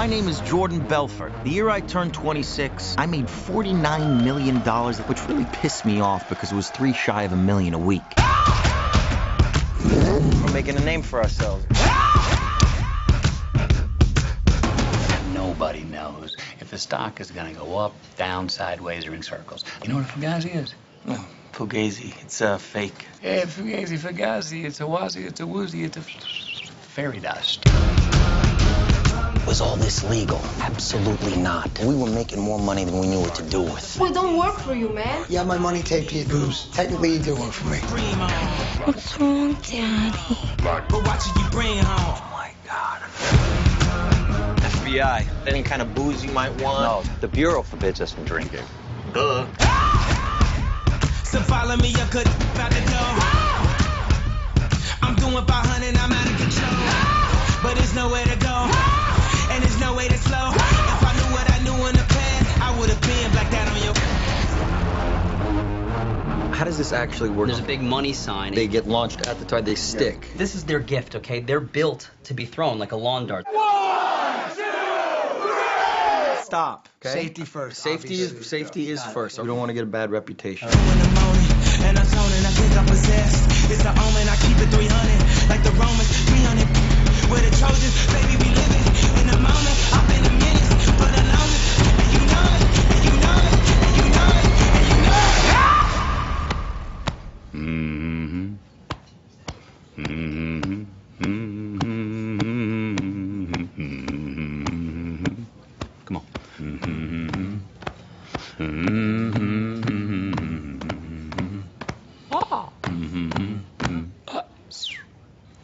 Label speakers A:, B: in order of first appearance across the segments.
A: My name is Jordan Belfort. The year I turned 26, I made $49 million, which really pissed me off because it was 3 shy of $1 million a week.
B: We're making a name for ourselves.
C: Nobody knows if the stock is going to go up, down, sideways, or in circles. You know what a Fugazi is?
B: No, Fugazi. It's fake.
C: Yeah, Fugazi, Fugazi. It's a wazi, it's a woozy, it's a fairy dust.
D: Was all this legal? Absolutely not. We were making more money than we knew what to do with.
E: We don't work for you, man.
F: You have my money taped to your boobs. Technically, you do work for me.
E: What's wrong, Daddy?
G: But watching you bring home.
B: Oh my God. FBI. Any kind of booze you might want?
D: No, the Bureau forbids us from drinking.
B: Duh.
G: So follow me, you could out the door. I'm doing 500, I'm out of control. But there's nowhere to go, and there's no way to slow. If I knew what I knew in the past, I would have been like that on your.
H: How does this actually work?
I: There's a big money sign.
H: They get launched at the time, they stick.
I: This is their gift, okay? They're built to be thrown like a lawn dart.
F: Stop.
H: Okay?
F: Safety first.
H: Safety is first. We don't want to get a bad reputation.
G: In the morning, and I'm zoning, I think I'm possessed. It's an omen, I keep it 300, like the Romans, 300. We're the Trojans, baby, we living in the moment. I've been a minute for the longest, and you know it, and you know it, and you know it, and you know
C: Mm-hmm. Come on.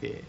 C: Yeah.